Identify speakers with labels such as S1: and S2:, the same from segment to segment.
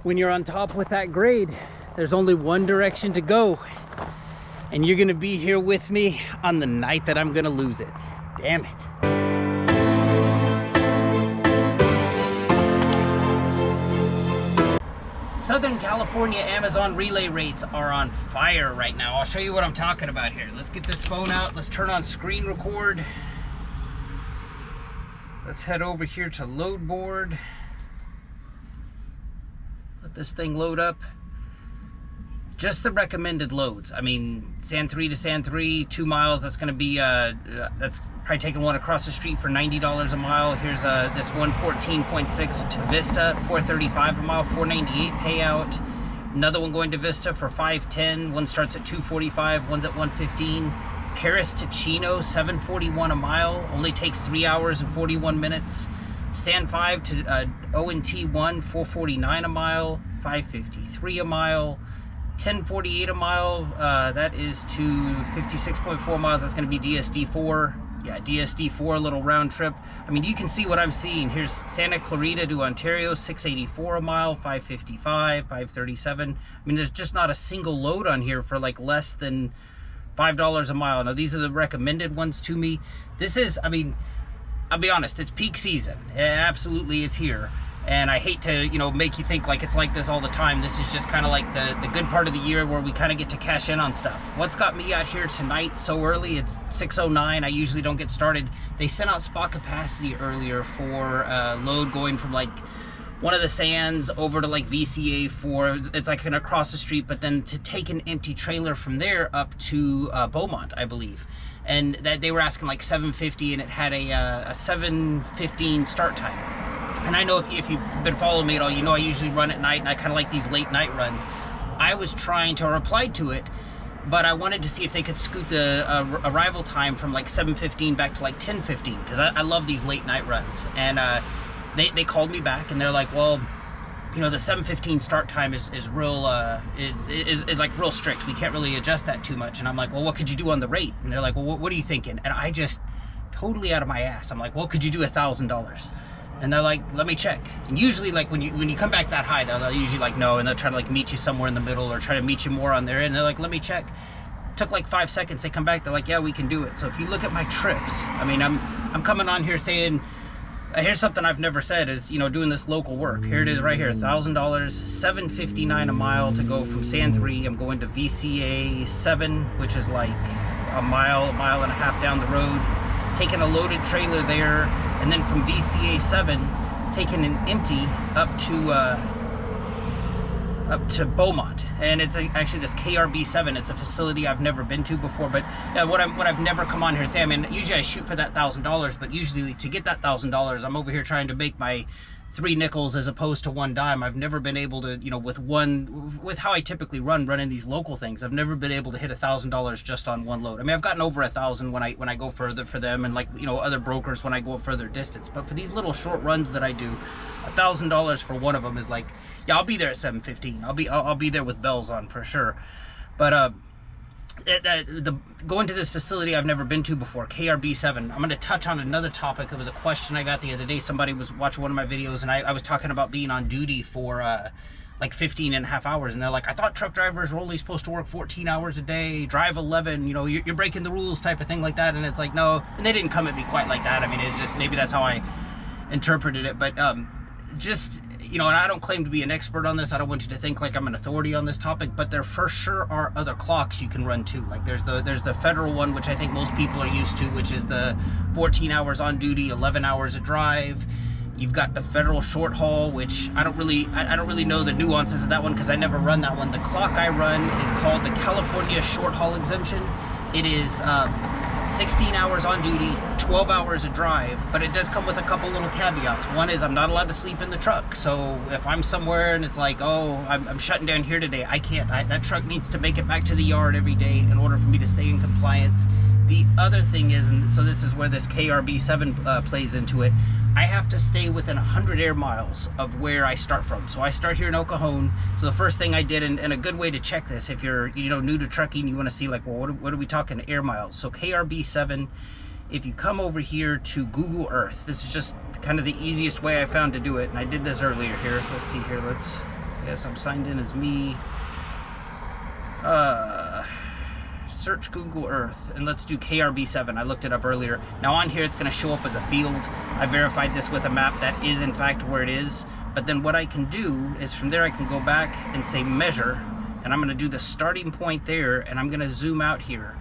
S1: when you're on top with that grade, there's only one direction to go. And you're gonna be here with me on the night that I'm gonna lose it. Damn it. Southern California Amazon relay rates are on fire right now. I'll show you what I'm talking about here. Let's get this phone out. Let's turn on screen record. Let's head over here to load board. Let this thing load up. Just the recommended loads. I mean, San 3 to San 3, 2 miles. That's going to be, that's probably taking one across the street for $90 a mile. Here's this 114.6 to Vista, $435 a mile, $498 payout. Another one going to Vista for $510. One starts at $245, one's at $115. Paris to Chino, $741 a mile. Only takes 3 hours and 41 minutes. San 5 to ONT 1, $449 a mile, $553 a mile. 1048 a mile, that is to 56.4 miles. That's going to be DSD4. Yeah, DSD4, little round trip. I mean, you can see what I'm seeing. Here's Santa Clarita to Ontario, 684 a mile, 555, 537. I mean, there's just not a single load on here for like less than $5 a mile. Now, these are the recommended ones to me. This is, I mean, I'll be honest, it's peak season. Absolutely, it's here. And I hate to, you know, make you think like it's like this all the time. This is just kind of like the good part of the year where we kind of get to cash in on stuff. What's got me out here tonight so early? It's 6:09. I usually don't get started. They sent out spot capacity earlier for load going from like one of the sands over to like VCA 4. It's like kind of across the street, but then to take an empty trailer from there up to Beaumont, I believe. And that they were asking like $750, and it had a 7:15 start time. And I know if you've been following me at all, you know I usually run at night, and I kind of like these late night runs. I was trying to reply to it, but I wanted to see if they could scoot the arrival time from like 7:15 back to like 10:15, because I love these late night runs. And they called me back, and they're like, well, you know, the 7:15 start time is real is like real strict. We can't really adjust that too much. And I'm like, well, what could you do on the rate? And they're like, well, what are you thinking? And I just totally out of my ass. I'm like, well, could you do $1,000? And they're like, let me check. And usually, like when you come back that high, they'll usually like no, and they'll try to like meet you somewhere in the middle or try to meet you more on there. And they're like, let me check. Took like 5 seconds. They come back. They're like, yeah, we can do it. So if you look at my trips, I mean, I'm coming on here saying, here's something I've never said is, you know, doing this local work. Here it is right here, $1,000, $759 a mile to go from San 3. I'm going to VCA 7, which is like a mile and a half down the road. Taking a loaded trailer there, and then from VCA 7, taking an empty up to Beaumont. And it's actually this KRB 7. It's a facility I've never been to before, but what I've never come on here and say, I mean, usually I shoot for that $1,000, but usually to get that $1,000, I'm over here trying to make my 3 nickels as opposed to 1 dime. I've never been able to, you know, with how I typically running these local things, I've never been able to hit $1,000 just on one load. I mean, I've gotten over 1,000 when I go further for them, and like, you know, other brokers when I go a further distance. But for these little short runs that I do, $1,000 for one of them is like, yeah, I'll be there at 7:15. I'll be there with bells on for sure. But going to this facility I've never been to before, KRB 7. I'm going to touch on another topic. It was a question I got the other day. Somebody was watching one of my videos, and I was talking about being on duty for like 15 and a half hours, and they're like, I thought truck drivers were only supposed to work 14 hours a day, drive 11, you know, you're breaking the rules type of thing like that. And it's like, no, and they didn't come at me quite like that. I mean, it's just, maybe that's how I interpreted it. But just, you know, and I don't claim to be an expert on this. I don't want you to think like I'm an authority on this topic, but there for sure are other clocks you can run too. Like there's the federal one, which I think most people are used to, which is the 14 hours on duty, 11 hours a drive. You've got the federal short haul, which I don't really know the nuances of that one because I never run that one. The clock I run is called the California short haul exemption. It is 16 hours on duty, 12 hours a drive, but it does come with a couple little caveats. One is I'm not allowed to sleep in the truck. So if I'm somewhere and it's like, oh, I'm shutting down here today, I can't. That truck needs to make it back to the yard every day in order for me to stay in compliance. The other thing is, and so this is where this KRB 7 plays into it, I have to stay within 100 air miles of where I start from. So I start here in El Cajon. So the first thing I did, and a good way to check this, if you're new to trucking, you want to see like, well, what are we talking air miles? So KRB 7, if you come over here to Google Earth, this is just kind of the easiest way I found to do it. And I did this earlier here. Let's see here. Let's Yes, I'm signed in as me. Search Google Earth, and let's do KRB7. I looked it up earlier. Now on here, it's going to show up as a field. I verified this with a map. That is, in fact, where it is. But then what I can do is from there, I can go back and say measure, and I'm going to do the starting point there, and I'm going to zoom out here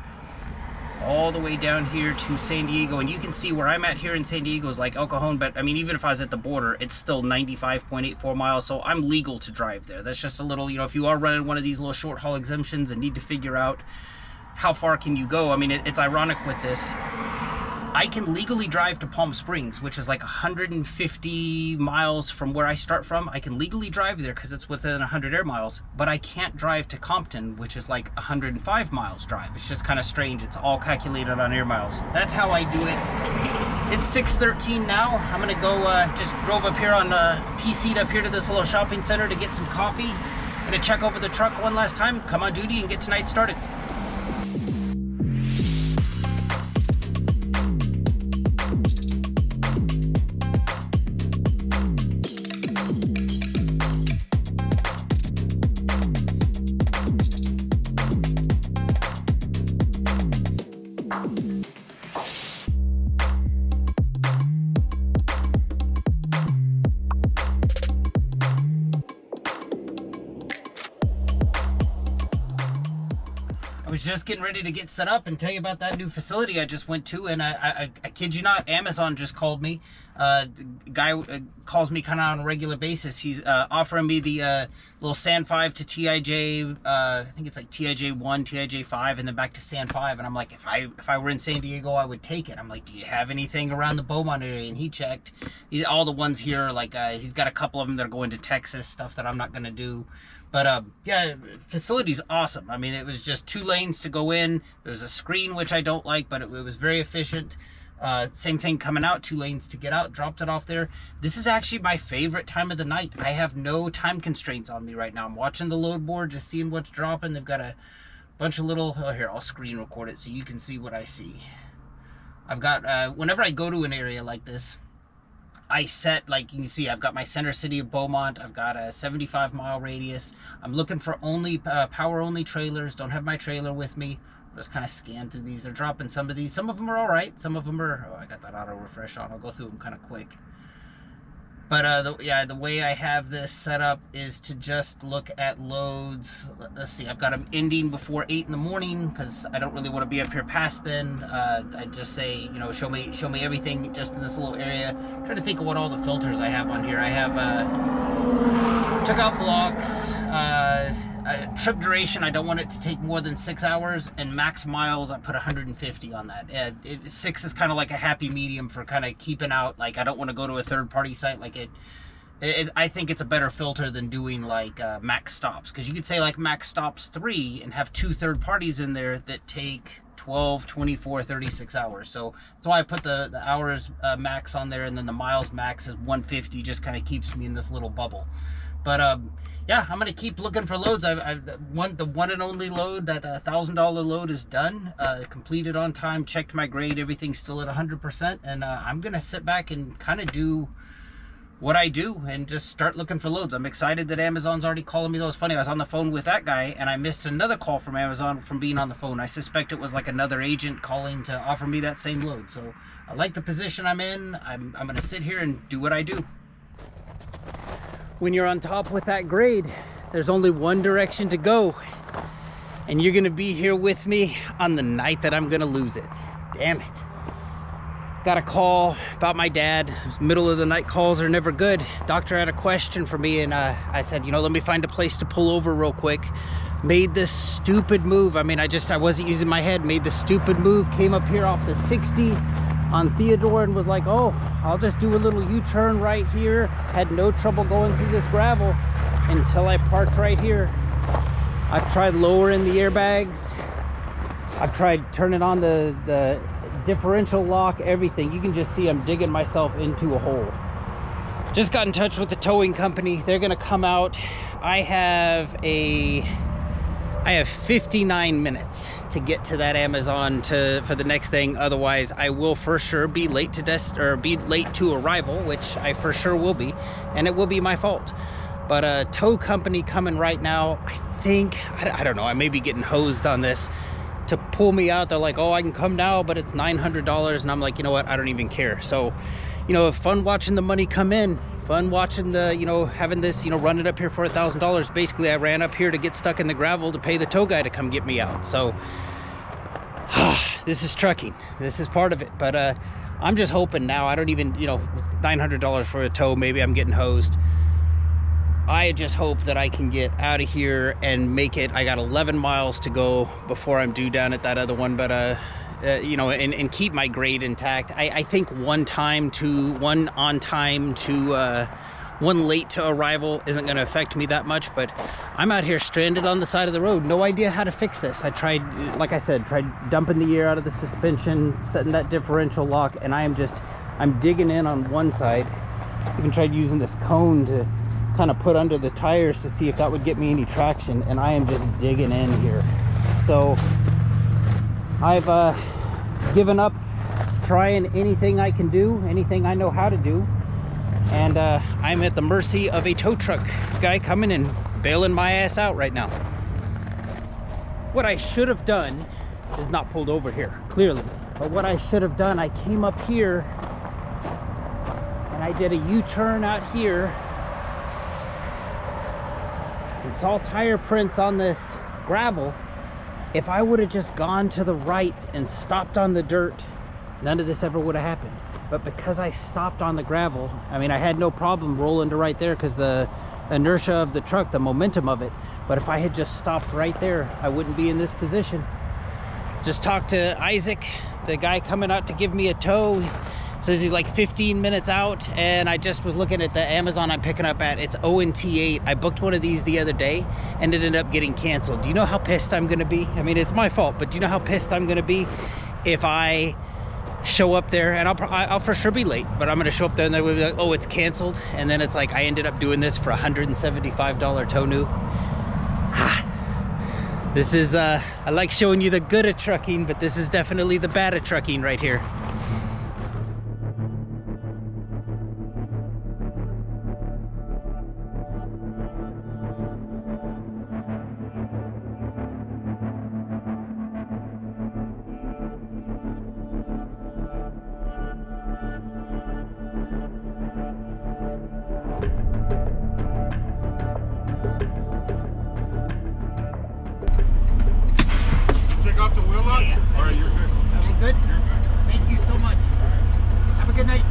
S1: all the way down here to San Diego, and you can see where I'm at here in San Diego is like El Cajon, but I mean, even if I was at the border, it's still 95.84 miles, so I'm legal to drive there. That's just a little, you know, if you are running one of these little short haul exemptions and need to figure out how far can you go, I mean, it's ironic with this. I can legally drive to Palm Springs, which is like 150 miles from where I start from. I can legally drive there because it's within 100 air miles, but I can't drive to Compton, which is like 105 miles drive. It's just kind of strange. It's all calculated on air miles. That's how I do it. It's 6:13 now. I'm gonna go, just drove up here on PC'd up here to this little shopping center to get some coffee. I'm gonna check over the truck one last time, come on duty, and get tonight started. I was just getting ready to get set up and tell you about that new facility I just went to, and I kid you not, Amazon just called me. Guy calls me kind of on a regular basis. He's offering me the little SAN 5 to TIJ, I think it's like TIJ 1, TIJ 5, and then back to SAN 5. And I'm like, if I were in San Diego, I would take it. I'm like, do you have anything around the Beaumont area? And he checked. All the ones here, like he's got a couple of them that are going to Texas, stuff that I'm not going to do. But yeah, facility's awesome. I mean, it was just 2 lanes to go in. There's a screen, which I don't like, but it was very efficient. Same thing coming out, 2 lanes to get out, dropped it off there. This is actually my favorite time of the night. I have no time constraints on me right now. I'm watching the load board, just seeing what's dropping. They've got a bunch of little, oh, here, I'll screen record it so you can see what I see. I've got, whenever I go to an area like this, I set, like you can see, I've got my center city of Beaumont. I've got a 75-mile radius. I'm looking for only power-only trailers. Don't have my trailer with me. Just kind of scan through these. They're dropping some of these. Some of them are all right. Some of them are, oh, I got that auto refresh on. I'll go through them kind of quick. But the way I have this set up is to just look at loads. Let's see, I've got them ending before 8 in the morning because I don't really want to be up here past then. I just say, you know, show me everything just in this little area. I'm trying to think of what all the filters I have on here. I have took out blocks. Trip duration, I don't want it to take more than 6 hours, and max miles, I put 150 on that. 6 is kind of like a happy medium for kind of keeping out, like I don't want to go to a third-party site. Like I think it's a better filter than doing like max stops, because you could say like max stops 3 and have 2 third parties in there that take 12, 24, 36 hours. So that's why I put the hours max on there, and then the miles max is 150, just kind of keeps me in this little bubble. But yeah, I'm gonna keep looking for loads. The one and only load, that $1,000 load, is done, completed on time, checked my grade, everything's still at 100%, and I'm gonna sit back and kind of do what I do and just start looking for loads. I'm excited that Amazon's already calling me. That was funny, I was on the phone with that guy and I missed another call from Amazon from being on the phone. I suspect it was like another agent calling to offer me that same load. So I like the position I'm in. I'm gonna sit here and do what I do. When you're on top with that grade, there's only one direction to go, and you're gonna be here with me on the night that I'm gonna lose it. Damn it. Got a call about my dad. Middle of the night calls are never good. Doctor had a question for me, and I said, you know, let me find a place to pull over real quick. Made this stupid move. I mean, I wasn't using my head. Made the stupid move, came up here off the 60 on Theodore and was like, oh, I'll just do a little U-turn right here. Had no trouble going through this gravel until I parked right here. I've tried lowering the airbags. I've tried turning on the differential lock, everything. You can just see I'm digging myself into a hole. Just got in touch with the towing company. They're gonna come out. I have 59 minutes to get to that Amazon for the next thing. Otherwise, I will for sure be late to arrival, which I for sure will be, and it will be my fault. But a tow company coming right now, I think, I don't know, I may be getting hosed on this, to pull me out. They're like, oh, I can come now, but it's $900. And I'm like, you know what, I don't even care. So, you know, fun watching the money come in, fun watching the, you know, having this, you know, running up here for $1,000. Basically, I ran up here to get stuck in the gravel to pay the tow guy to come get me out. So this is trucking, this is part of it. But I'm just hoping now, I don't even, you know, $900 for a tow, maybe I'm getting hosed. I just hope that I can get out of here and make it. I got 11 miles to go before I'm due down at that other one, but you know, and keep my grade intact. I think one on time to one late to arrival isn't going to affect me that much, but I'm out here stranded on the side of the road. No idea how to fix this. I tried, like I said, tried dumping the air out of the suspension, setting that differential lock, and I'm digging in on one side. Even tried using this cone to kind of put under the tires to see if that would get me any traction, and I am just digging in here. So I've given up trying anything I can do, anything I know how to do, and I'm at the mercy of a tow truck guy coming and bailing my ass out right now. What I should have done is not pulled over here, clearly, but what I should have done, I came up here and I did a U-turn out here and saw tire prints on this gravel. If I would have just gone to the right and stopped on the dirt, none of this ever would have happened. But because I stopped on the gravel, I mean, I had no problem rolling to right there because the inertia of the truck, the momentum of it. But if I had just stopped right there, I wouldn't be in this position. Just talked to Isaac, the guy coming out to give me a tow. Says he's like 15 minutes out, and I just was looking at the Amazon I'm picking up at. It's ONT8. I booked one of these the other day and it ended up getting canceled. Do you know how pissed I'm gonna be? I mean, it's my fault, but do you know how pissed I'm gonna be if I show up there, and I'll for sure be late, but I'm gonna show up there and they will be like, oh, it's canceled, and then it's like I ended up doing this for $175 tow new. This is I like showing you the good of trucking, but this is definitely the bad of trucking right here.
S2: Off the wheel up?
S1: Yeah.
S2: All right, you're good.
S1: Are we good?
S2: You're good.
S1: Thank you so much. Have a good night.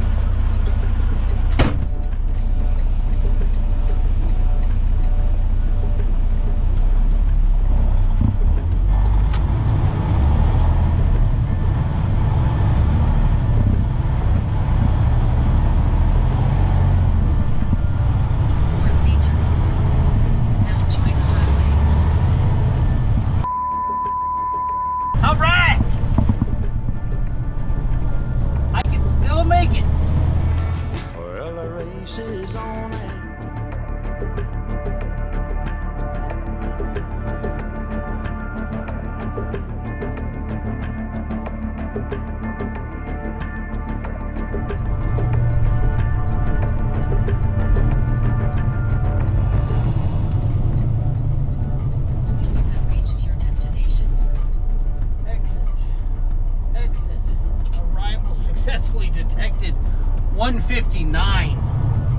S1: All right! I can still make it.
S3: Well, the race is on and
S1: successfully detected. 159.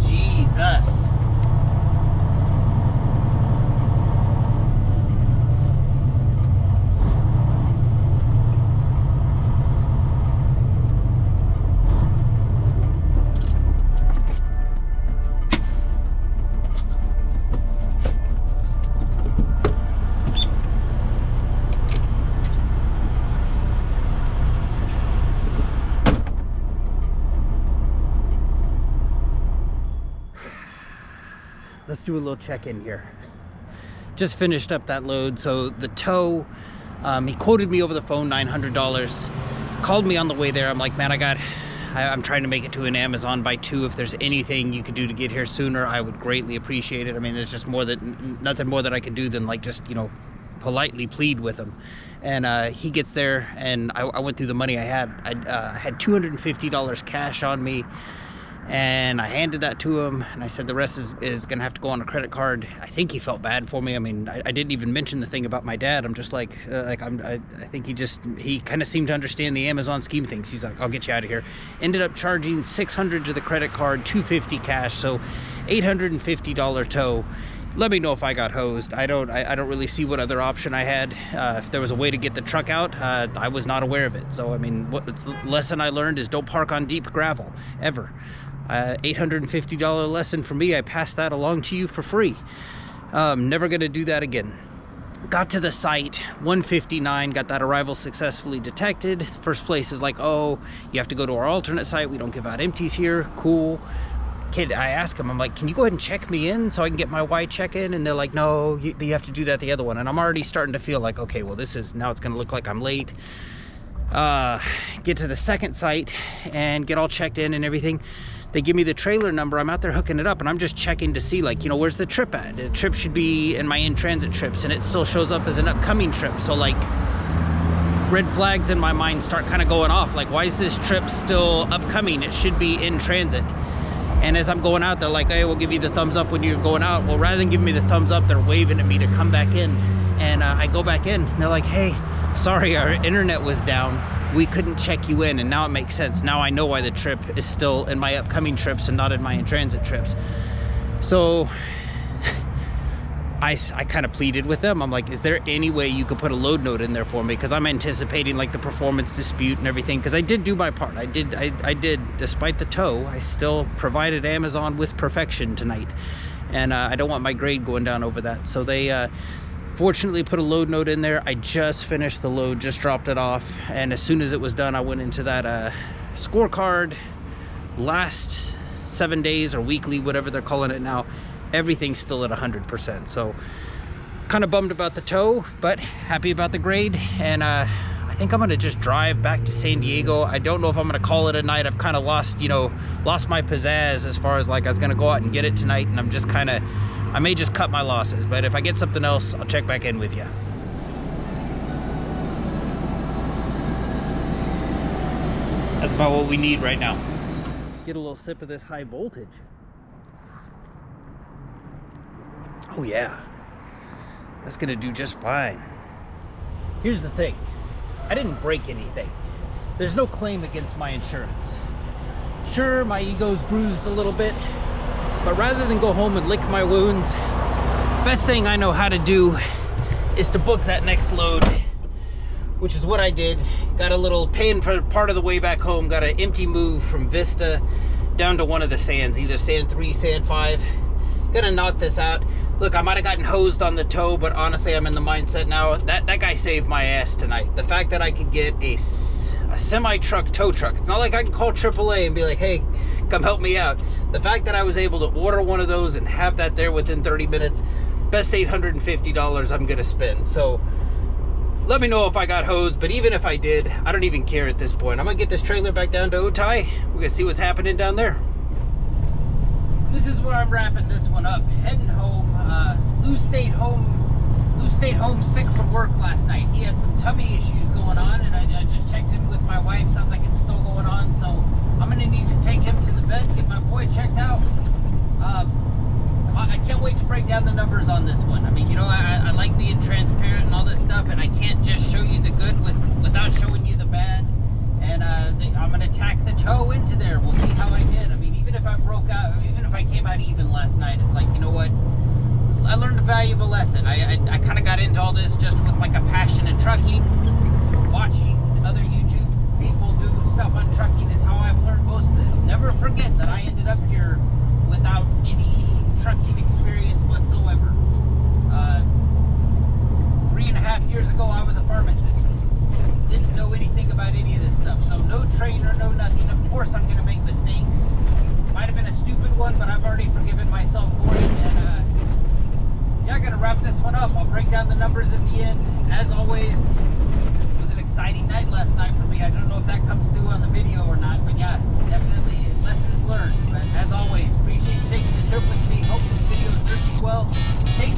S1: Jesus. Let's do a little check-in here. Just finished up that load. So the tow, he quoted me over the phone $900. Called me on the way there. I'm like, man, I'm trying to make it to an Amazon by 2. If there's anything you could do to get here sooner, I would greatly appreciate it. I mean, there's just nothing more that I could do than like just, you know, politely plead with him. And he gets there, and I went through the money I had. I had $250 cash on me. And I handed that to him, and I said the rest is gonna have to go on a credit card. I think he felt bad for me. I mean, I didn't even mention the thing about my dad. I'm just like I think he kind of seemed to understand the Amazon scheme of things. He's like, I'll get you out of here. Ended up charging $600 to the credit card, $250 cash, so $850 tow. Let me know if I got hosed. I don't really see what other option I had. If there was a way to get the truck out, I was not aware of it. So I mean, the lesson I learned is don't park on deep gravel ever. $850 lesson for me. I passed that along to you for free. Never gonna do that again. Got to the site, 1:59, got that arrival successfully detected. First place is like, oh, you have to go to our alternate site. We don't give out empties here. Cool. Kid, I ask him, I'm like, can you go ahead and check me in so I can get my Y check in? And they're like, no, you have to do that the other one. And I'm already starting to feel like, okay, well, now it's gonna look like I'm late. Get to the second site and get all checked in and everything. They give me the trailer number. I'm out there hooking it up, and I'm just checking to see, like, you know, where's the trip at? The trip should be in my in-transit trips, and it still shows up as an upcoming trip. So, like, red flags in my mind start kind of going off. Like, why is this trip still upcoming? It should be in transit. And as I'm going out, they're like, hey, we'll give you the thumbs up when you're going out. Well, rather than giving me the thumbs up, they're waving at me to come back in. And I go back in, and they're like, hey, sorry, our internet was down. We couldn't check you in. And now it makes sense. Now I know why the trip is still in my upcoming trips and not in my in-transit trips. So I kind of pleaded with them. I'm like, is there any way you could put a load note in there for me? Because I'm anticipating like the performance dispute and everything. Because I did do my part. I did, despite the tow, I still provided Amazon with perfection tonight. And I don't want my grade going down over that. So they fortunately put a load note in there. I just finished the load, just dropped it off. And as soon as it was done, I went into that scorecard. Last 7 days or weekly, whatever they're calling it now, everything's still at 100%. So kind of bummed about the tow, but happy about the grade. And I think I'm gonna just drive back to San Diego. I don't know if I'm gonna call it a night. I've kind of lost my pizzazz as far as like I was gonna go out and get it tonight, and I'm just kind of, I may just cut my losses, but if I get something else, I'll check back in with you. That's about what we need right now. Get a little sip of this high voltage. Oh yeah, that's gonna do just fine. Here's the thing, I didn't break anything. There's no claim against my insurance. Sure, my ego's bruised a little bit, but rather than go home and lick my wounds, best thing I know how to do is to book that next load, which is what I did. Got a little, paying for part of the way back home, got an empty move from Vista down to one of the sands, either sand 3, sand 5. Gonna knock this out. Look, I might have gotten hosed on the tow, but honestly, I'm in the mindset now. That guy saved my ass tonight. The fact that I could get a semi-truck tow truck. It's not like I can call AAA and be like, hey, come help me out. The fact that I was able to order one of those and have that there within 30 minutes, best $850 I'm gonna spend. So let me know if I got hosed, but even if I did, I don't even care at this point. I'm gonna get this trailer back down to Otay. We're gonna see what's happening down there. This is where I'm wrapping this one up. Heading home. Lou stayed home sick from work last night. He had some tummy issues going on, and I just checked in with my wife. Sounds like it's still going on, so I'm gonna need to take him to the vet, get my boy checked out. I can't wait to break down the numbers on this one. I mean, you know, I like being transparent and all this stuff, and I can't just show you the good without showing you the bad. And I'm gonna tack the toe into there. We'll see how I did. I mean, even if I broke out, even if I came out even last night, it's like, you know what? I learned a valuable lesson. I kind of got into all this just with like a passion in trucking. Watching other YouTube people do stuff on trucking is how I've learned most of this. Never forget that I ended up here without any trucking experience whatsoever. 3.5 years ago, I was a pharmacist. Didn't know anything about any of this stuff. So no trainer, no nothing. Of course I'm gonna make mistakes. Might have been a stupid one, but I've already forgiven myself for it. And yeah, I gotta wrap this one up. I'll break down the numbers at the end. As always, it was an exciting night last night for me. I don't know if that comes through on the video or not, but yeah, definitely lessons learned. But as always, appreciate you taking the trip with me. Hope this video served you well. Take